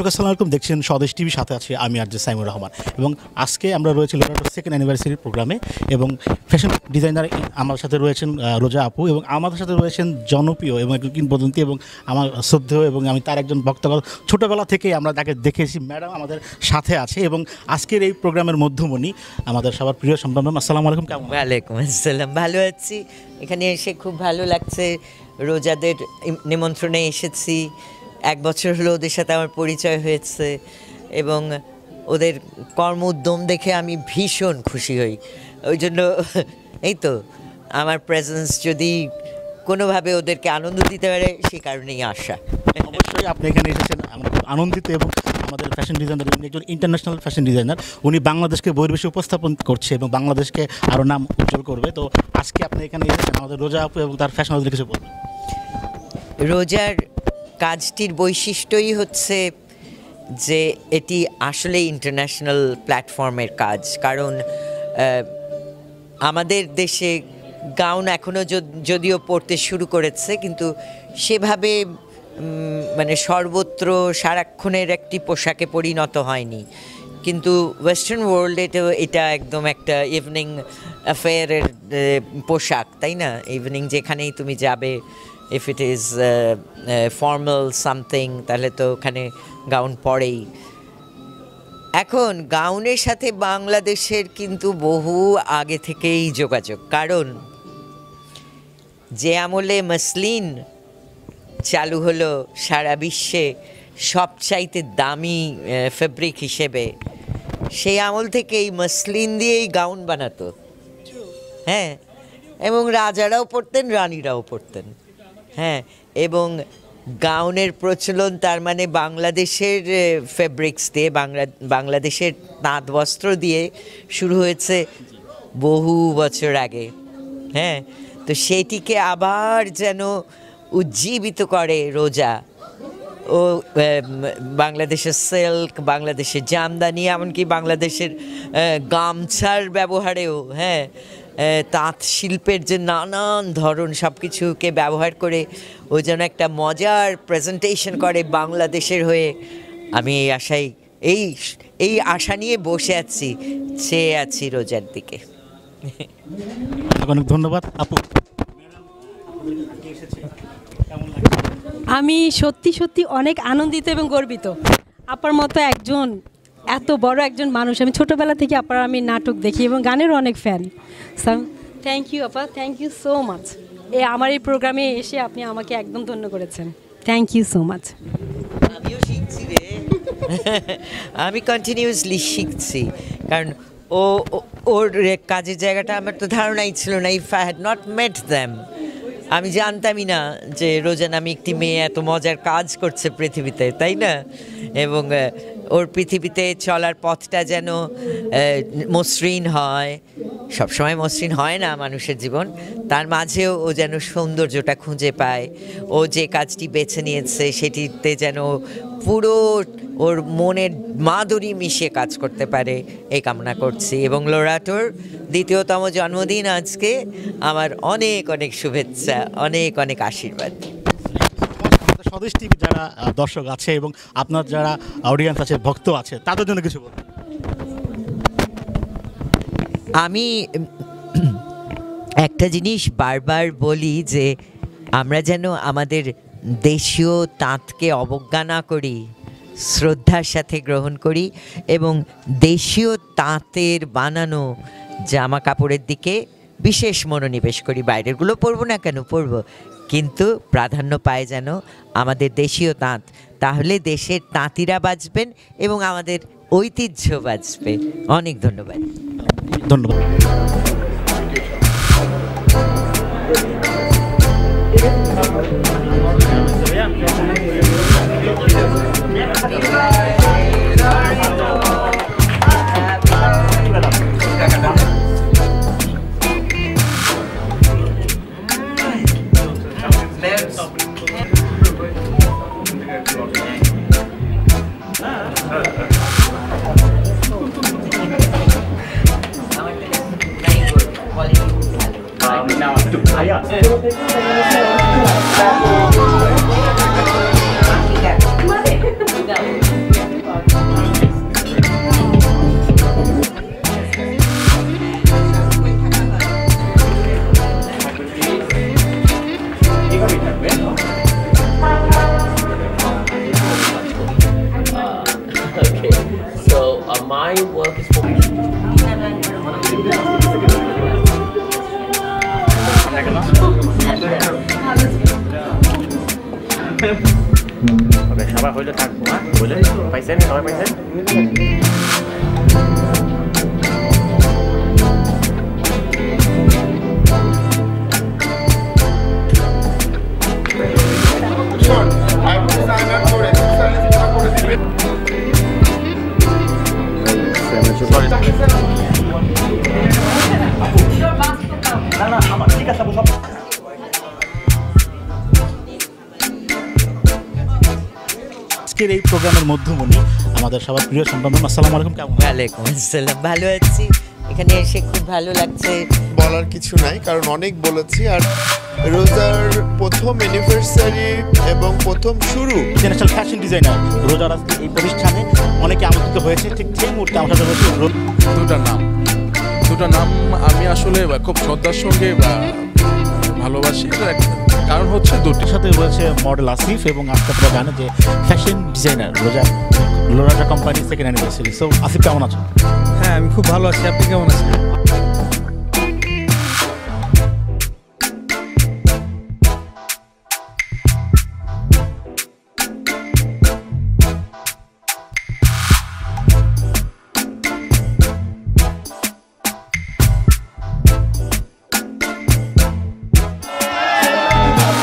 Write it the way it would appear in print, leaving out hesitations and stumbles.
আসসালামু আলাইকুম, দেখছেন স্বদেশ টিভি, সাথে আছি আমি আর জে সাইমুর রহমান। এবং আজকে আমরা রয়েছি লোরাটোর সেকেন্ড অ্যানিভার্সারি প্রোগ্রামে, এবং ফ্যাশন ডিজাইনার আমার সাথে রয়েছেন রোজা আপু, এবং আমাদের সাথে রয়েছেন জনপ্রিয় এবং একজন কিংবদন্তি এবং আমার শ্রদ্ধেয়, এবং আমি তার একজন ভক্তগণ। ছোটোবেলা থেকেই আমরা তাকে দেখেছি। ম্যাডাম আমাদের সাথে আছে এবং আজকের এই প্রোগ্রামের মধ্যমণি আমাদের সবার প্রিয় সম্ভব। ম্যাম আসসালামু আলাইকুম, কেমন? ওয়ালাইকুম আসসালাম, ভালো আছি। এখানে এসে খুব ভালো লাগছে। রোজাদের নিমন্ত্রণে এসেছি। 1 বছর হলো ওদের সাথে আমার পরিচয় হয়েছে এবং ওদের কর্ম উদ্যম দেখে আমি ভীষণ খুশি হই। ওই জন্য এই তো আমার প্রেজেন্স যদি কোনোভাবে ওদেরকে আনন্দ দিতে পারে, সেই কারণেই আসা। অবশ্যই আপনি এখানে এসেছেন, আমরা খুব আনন্দিত। এবং আমাদের ফ্যাশন ডিজাইনার, উনি একজন ইন্টারন্যাশনাল ফ্যাশন ডিজাইনার। উনি বাংলাদেশকে বহির্বিশ্বে উপস্থাপন করছে এবং বাংলাদেশকে আরও নাম উজ্জ্বল করবে। তো আজকে আপনি এখানে এসেছেন, আমাদের রোজা আপু এবং তার ফ্যাশন হাউসের কিছু বলবেন। রোজার কাজটির বৈশিষ্ট্যই হচ্ছে যে এটি আসলে ইন্টারন্যাশনাল প্ল্যাটফর্মের কাজ। কারণ আমাদের দেশে গাউন এখনও যদিও পড়তে শুরু করেছে, কিন্তু সেভাবে মানে সর্বত্র সারাক্ষণের একটি পোশাকে পরিণত হয়নি। কিন্তু ওয়েস্টার্ন ওয়ার্ল্ডে তো এটা একদম একটা ইভিনিং অ্যাফেয়ারের পোশাক, তাই না? ইভিনিং যেখানেই তুমি যাবে, if it is formal something, তাহলে তো ওখানে গাউন পরেই। এখন গাউনের সাথে বাংলাদেশের কিন্তু বহু আগে থেকেই যোগাযোগ। কারণ যে আমলে মসলিন চালু হলো সারা বিশ্বে সবচাইতে দামি ফেব্রিক হিসেবে, সেই আমল থেকেই মসলিন দিয়েই গাউন বানাতো। হ্যাঁ, এবং রাজারাও পরতেন, রানীরাও পরতেন। হ্যাঁ, এবং গাউনের প্রচলন তার মানে বাংলাদেশের ফেব্রিক্স দিয়ে, বাংলাদেশের তাঁত বস্ত্র দিয়ে শুরু হয়েছে বহু বছর আগে। হ্যাঁ, তো সেটিকে আবার যেন উজ্জীবিত করে রোজা। ও বাংলাদেশের সিল্ক, বাংলাদেশের জামদানি, এমনকি বাংলাদেশের গামছার ব্যবহারেও, হ্যাঁ, তাঁত শিল্পের যে নানান ধরন, সব কিছুকে ব্যবহার করে ও যেন একটা মজার প্রেজেন্টেশন করে বাংলাদেশের হয়ে। আমি এই আশা নিয়ে বসে আছি, চেয়ে আছি রোজার দিকে। অনেক ধন্যবাদ আপু। আমি সত্যি অনেক আনন্দিত এবং গর্বিত। আপনার মতো একজন এত বড় একজন মানুষ, আমি ছোটোবেলা থেকে আপনার আমি নাটক দেখি এবং গানেরও অনেক ফ্যান। থ্যাংক ইউ আপা, থ্যাংক ইউ সো মাচ। আমার এই প্রোগ্রামে এসে আপনি আমাকে একদম ধন্য করেছেন। Thank you so much. আমিও শিখছি রে, আমি কন্টিনিউয়াসলি শিখছি। কারণ ওর কাজের জায়গাটা আমার তো ধারণাই ছিল না। If I had not met them, আমি জানতামই না যে রোজা নামে একটি মেয়ে এত মজার কাজ করছে পৃথিবীতে, তাই না? এবং ওর পৃথিবীতে চলার পথটা যেন মসৃণ হয়। সবসময় মসৃণ হয় না মানুষের জীবন, তার মাঝেও ও যেন সৌন্দর্যটা খুঁজে পায়। ও যে কাজটি বেছে নিয়েছে সেটিতে যেন পুরো ওর মনের মাধুরী মিশিয়ে কাজ করতে পারে, এই কামনা করছি। এবং লোরাটোর 2তম জন্মদিন আজকে, আমার অনেক অনেক শুভেচ্ছা, অনেক অনেক আশীর্বাদ। স্বদেশ টিভি যারা দর্শক আছে এবং আপনার যারা অডিয়েন্স আছে, ভক্ত আছে, তাদের জন্য কিছু বলুন। আমি একটা জিনিস বারবার বলি যে আমরা যেন আমাদের দেশীয় তাঁতকে অবজ্ঞা না করি, শ্রদ্ধার সাথে গ্রহণ করি এবং দেশীয় তাঁতের বানানো জামা কাপড়ের দিকে বিশেষ মনোনিবেশ করি। বাইরেরগুলো পরবো না কেন, পরবো, কিন্তু প্রাধান্য পায় যেন আমাদের দেশীয় তাঁত। তাহলে দেশের তাঁতিরা বাঁচবেন এবং আমাদের ঐতিহ্য বাঁচবে। অনেক ধন্যবাদ। ধন্যবাদ। Now, ওকে সবাই হইলে থাকবো, হ্যাঁ বলে পাইছেন, সবাই পাইছেন। আজকের এই প্রোগ্রামের মধ্যমণি আমাদের সবার প্রিয় সম্পাদক, আসসালামু আলাইকুম, কেমন আছেন? ওয়ালাইকুম আসসালাম, ভালো আছি। এখানে এসে খুব ভালো লাগছে। বলার কিছু নাই, কারণ অনেক বলেছি। আর রোজার প্রথম অ্যানিভার্সারি এবং প্রথম শুরু ইন্টারন্যাশনাল ফ্যাশন ডিজাইনার রোজার আজকে এই প্রতিষ্ঠানে অনেকে আমন্ত্রিত হয়েছে। ঠিক সেই মুহূর্তে আমার সাথে রয়েছে দুটো নাম আমি আসলে খুব শ্রদ্ধার সঙ্গে ভালোবাসি। কারণ হচ্ছে দুটির সাথে রয়েছে মডেল আসিফ, এবং আজকে আপনারা জানেন যে fashion designer Loraja company second anniversary. So Asif কেমন আছো? হ্যাঁ, আমি খুব ভালো আছি। আপনি কেমন আছেন?